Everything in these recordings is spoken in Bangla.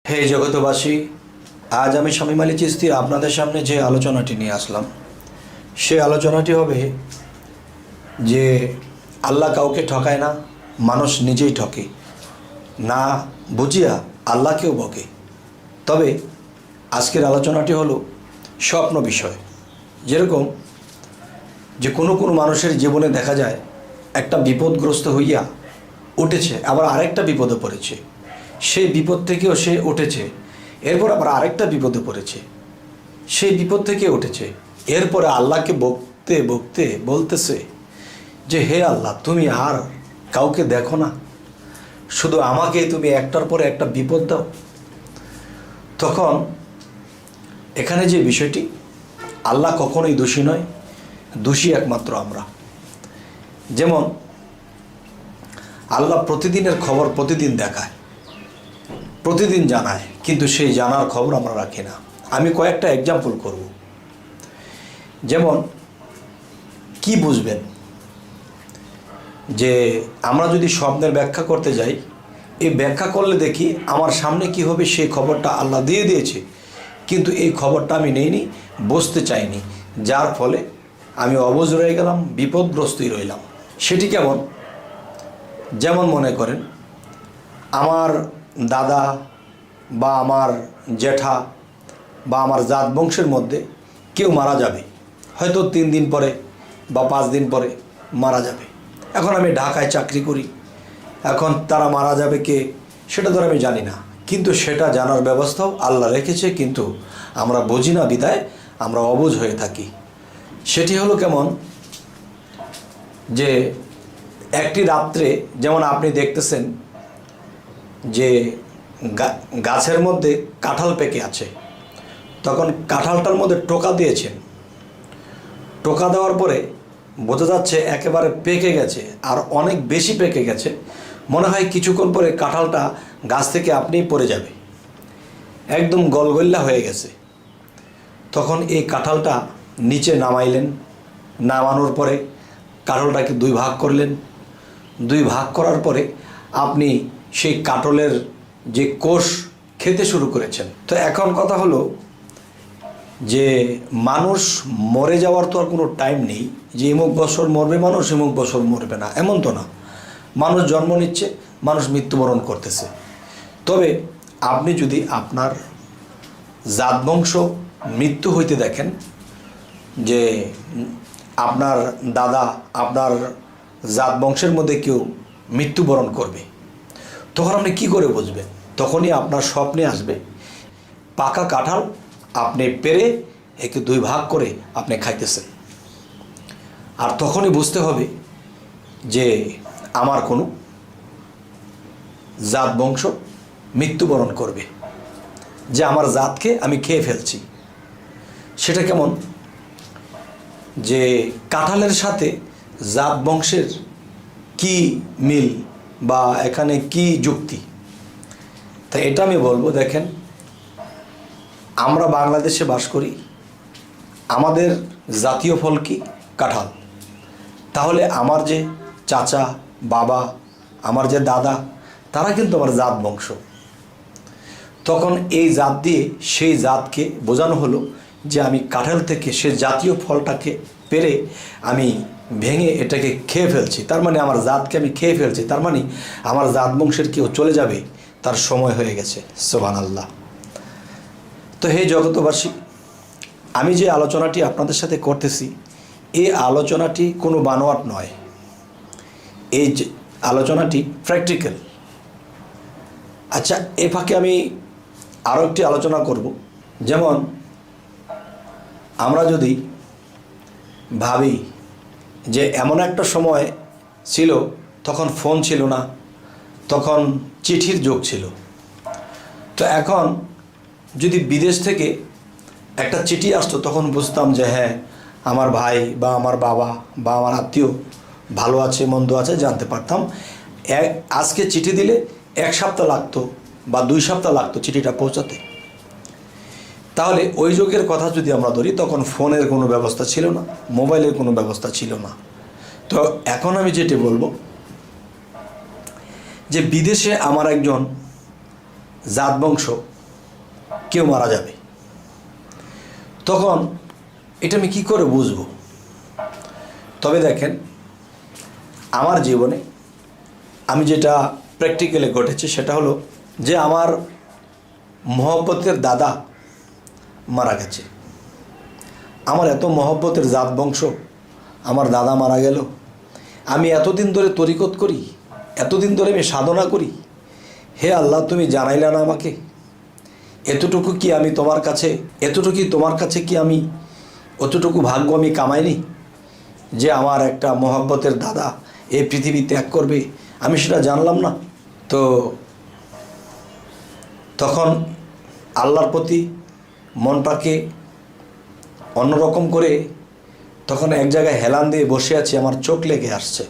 হে জগতবাসী, আজ আমি শামীম আলী চিশতি আপনাদের সামনে যে আলোচনাটি নিয়ে আসলাম সে আলোচনাটি হবে যে আল্লাহ কাউকে ঠকায় না, মানুষ নিজেই ঠকে, না বুঝিয়া আল্লাহকেও বকে। তবে আজকের আলোচনাটি হলো স্বপ্ন বিষয়। যেরকম যে কোনো মানুষের জীবনে দেখা যায় একটা বিপদগ্রস্ত হইয়া উঠেছে, আবার আরেকটা বিপদে পড়েছে, সেই বিপদ থেকেও সে উঠেছে, এরপর আবার আরেকটা বিপদে পড়েছে, সেই বিপদ থেকে উঠেছে, এরপরে আল্লাহকে বকতে বকতে বলতেছে যে হে আল্লাহ, তুমি আর কাউকে দেখো না, শুধু আমাকে তুমি একটার পরে একটা বিপদ দাও। তখন এখানে যে বিষয়টি, আল্লাহ কখনোই দোষী নয়, দোষী একমাত্র আমরা। যেমন আল্লাহ প্রতিদিনের খবর প্রতিদিন দেখায়, প্রতিদিন জানায়, কিন্তু সেই জানার খবর আমরা রাখি না। আমি কয়েকটা এক্সাম্পল করব। যেমন কি বুঝবেন যে আমরা যদি স্বপ্নের ব্যাখ্যা করতে যাই, এই ব্যাখ্যা করলে দেখি আমার সামনে কি হবে সেই খবরটা আল্লাহ দিয়ে দিয়েছে, কিন্তু এই খবরটা আমি নেইনি, বুঝতে চাইনি, যার ফলে আমি অবুঝ রয়ে গেলাম, বিপদগ্রস্তই রইলাম। সেটি কেমন? যেমন মনে করেন আমার দাদা বা আমার জেঠা বা আমার জাত বংশের মধ্যে কেউ মারা যাবে, হয়তো 3 দিন পরে বা 5 দিন পরে মারা যাবে। এখন আমি ঢাকায় চাকরি করি, এখন তারা মারা যাবে কে সেটা তো আমি জানি না, কিন্তু সেটা জানার ব্যবস্থাও আল্লাহ রেখেছে, কিন্তু আমরা বুঝি না, বিদায় আমরা অবুঝ হয়ে থাকি। সেটি হলো কেমন যে একটি রাত্রে, যেমন আপনি দেখতেছেন যে গাছের মধ্যে কাঁঠাল পেকে আছে, তখন কাঁঠালটার মধ্যে টোকা দিয়েছেন, টোকা দেওয়ার পরে বোঝা যাচ্ছে একেবারে পেকে গেছে, আর অনেক বেশি পেকে গেছে। মনে হয় কিছুক্ষণ পরে কাঁঠালটা গাছ থেকে আপনিই পড়ে যাবে, একদম গলগল্লা হয়ে গেছে। তখন এই কাঁঠালটা নিচে নামাইলেন, নামানোর পরে কাঁঠালটাকে 2 ভাগ করলেন, 2 ভাগ করার পরে আপনি সেই কাঁঠালের যে কোষ খেতে শুরু করেছেন। তো এখন কথা হলো যে মানুষ মরে যাওয়ার তো আর কোনো টাইম নেই যে এমুক বছর মরবে মানুষ, এমুক বছর মরবে না, এমন তো না। মানুষ জন্ম নিচ্ছে, মানুষ মৃত্যুবরণ করতেছে। তবে আপনি যদি আপনার জাত বংশ মৃত্যু হইতে দেখেন, যে আপনার দাদা, আপনার জাত বংশের মধ্যে কেউ মৃত্যুবরণ করবে, তখন আপনি কি করে বুঝবেন? তখনই আপনার স্বপ্নে আসবে পাকা কাঁঠাল আপনি পেরে একে 2 ভাগ করে আপনি খাইতেছেন, আর তখনই বুঝতে হবে যে আমার কোনো জাত বংশ মৃত্যুবরণ করবে, যে আমার জাতকে আমি খেয়ে ফেলছি। সেটা কেমন? যে কাঁঠালের সাথে জাত বংশের কি মিল বা এখানে কি যুক্তি? তাই এটা আমি বলবো, দেখেন আমরা বাংলাদেশে বাস করি, আমাদের জাতীয় ফল কি? কাঁঠাল। তাহলে আমার যে চাচা, বাবা, আমার যে দাদা, তারা কিন্তু আমার জাত বংশ। তখন এই জাত দিয়ে সেই জাতকে বোঝানো হলো যে আমি কাঁঠাল থেকে সে জাতীয় ফলটাকে পেরে আমি ভেঙে এটাকে খেয়ে ফেলছি, তার মানে আমার জাতকে আমি খেয়ে ফেলছি, তার মানে আমার জাত বংশের কেউ চলে যাবে, তার সময় হয়ে গেছে। সুবহানাল্লাহ। তো হে জগতবাসী, আমি যে আলোচনাটি আপনাদের সাথে করতেছি, এই আলোচনাটি কোনো বানোয়াট নয়, এই যে আলোচনাটি প্র্যাকটিক্যাল। আচ্ছা, এ ফাঁকে আমি আরও একটি আলোচনা করব। যেমন আমরা যদি ভাবি যে এমন একটা সময় ছিল, তখন ফোন ছিল না, তখন চিঠির যুগ ছিল। তো এখন যদি বিদেশ থেকে একটা চিঠি আসতো, তখন বুঝতাম যে হ্যাঁ, আমার ভাই বা আমার বাবা বা আমার আত্মীয় ভালো আছে মন্দ আছে, জানতে পারতাম। আজকে চিঠি দিলে 1 সপ্তাহ লাগতো বা 2 সপ্তাহ লাগতো চিঠিটা পৌঁছাতে। তাহলে ওই যুগের কথা যদি আমরা ধরি, তখন ফোনের কোনো ব্যবস্থা ছিল না, মোবাইলের কোনো ব্যবস্থা ছিল না। তো এখন আমি যেটি বলবো যে বিদেশে আমার একজন জাত বংশ কেউ মারা যাবে, তখন এটা আমি কী করে বুঝবো? তবে দেখেন, আমার জীবনে আমি যেটা প্র্যাকটিক্যালি ঘটেছে সেটা হলো যে আমার মহব্বতের দাদা মারা গেছে। আমার এত মহব্বতের জাত বংশ, আমার দাদা মারা গেল। আমি এতদিন ধরে তরিকত করি, এতদিন ধরে আমি সাধনা করি, হে আল্লাহ তুমি জানাইলে না আমাকে? এতটুকু কি আমি তোমার কাছে, এতটুকু তোমার কাছে কি আমি অতটুকু ভাগ্য আমি কামাইনি যে আমার একটা মহব্বতের দাদা এই পৃথিবী ত্যাগ করবে? আমি সেটা জানলাম না। তো তখন আল্লাহর প্রতি মনটাকে অন্যরকম করে তখন এক জায়গায় হেলান দিয়ে বসে আছি, আমার চোখ লেগে আসছে।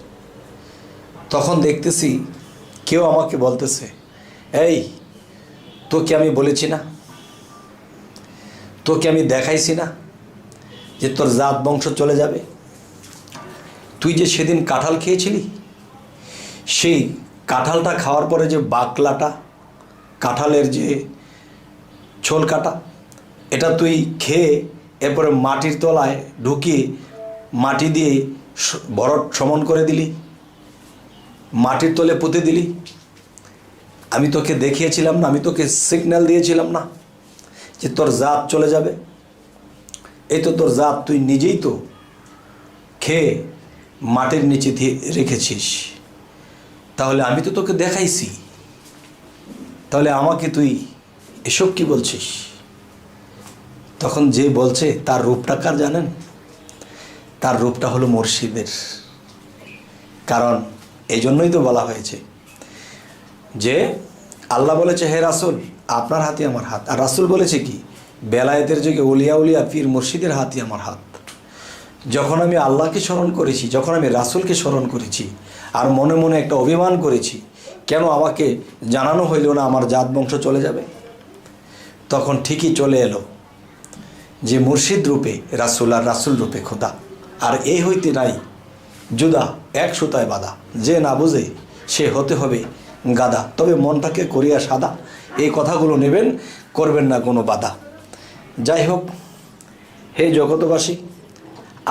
তখন দেখতেছি কেউ আমাকে বলতেছে, এই তোকে আমি বলেছি না, তোকে আমি দেখাইছি না যে তোর জাত বংশ চলে যাবে? তুই যে সেদিন কাঁঠাল খেয়েছিলি, সেই কাঁঠালটা খাওয়ার পরে যে বাকলাটা, কাঁঠালের যে ছোল কাটা, এটা তুই খেয়ে এরপরে মাটির তলায় ঢুকিয়ে মাটি দিয়ে ভরট সমান করে দিলি, মাটির তলে পুঁতে দিলি। আমি তোকে দেখিয়েছিলাম না, আমি তোকে সিগন্যাল দিয়েছিলাম না যে তোর জাত চলে যাবে? এই তো তোর জাত তুই নিজেই তো খেয়ে মাটির নিচে রেখেছিস। তাহলে আমি তো তোকে দেখাইছি, তাহলে আমাকে তুই এসব কি বলছিস? তখন যে বলছে তার রূপটা কার জানেন? তার রূপটা হলো মুর্শিদের। কারণ এই জন্যই তো বলা হয়েছে যে আল্লাহ বলেছে, হে রাসূল আপনার হাতে আমার হাত। আর রাসূল বলেছে কি, বেলায়েতের যুগে উলিয়া উলিয়া পীর মুর্শিদের হাতে আমার হাত। যখন আমি আল্লাহকে স্মরণ করেছি, যখন আমি রাসূলকে স্মরণ করেছি, আর মনে মনে একটা অভিমান করেছি, কেন আমাকে জানানো হইল না আমার জাত বংশ চলে যাবে? তখন ঠিকই চলে এলো যে মুর্শিদ রূপে রাসূল আর রাসূল রূপে খোদা। আর এই হইতে নাই জুদা এক সুতায় বাঁধা, যে না বুঝে সে হতে হবে গাদা। তবে মনটাকে করিয়া সাদা, এই কথাগুলো নেবেন, করবেন না কোনো বাধা। যাই হোক, হে জগতবাসী,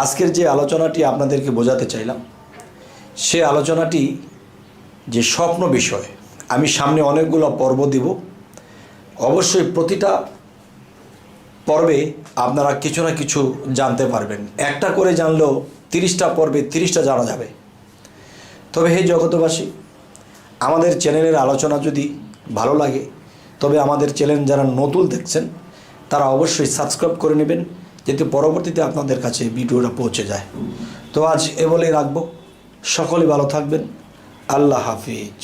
আজকের যে আলোচনাটি আপনাদেরকে বোঝাতে চাইলাম, সে আলোচনাটি যে স্বপ্ন বিষয়। আমি সামনে অনেকগুলো পর্ব দিব, অবশ্যই প্রতিটা পর্বে আপনারা কিছু না কিছু জানতে পারবেন। একটা করে জানলেও 30টা পর্বে 30টা জানা যাবে। তবে হে জগতবাসী, আমাদের চ্যানেলের আলোচনা যদি ভালো লাগে, তবে আমাদের চ্যানেল যারা নতুন দেখছেন তারা অবশ্যই সাবস্ক্রাইব করে নেবেন, যাতে পরবর্তীতে আপনাদের কাছে ভিডিওটা পৌঁছে যায়। তো আজ এ বলেই রাখবো, সকলে ভালো থাকবেন। আল্লাহ হাফিজ।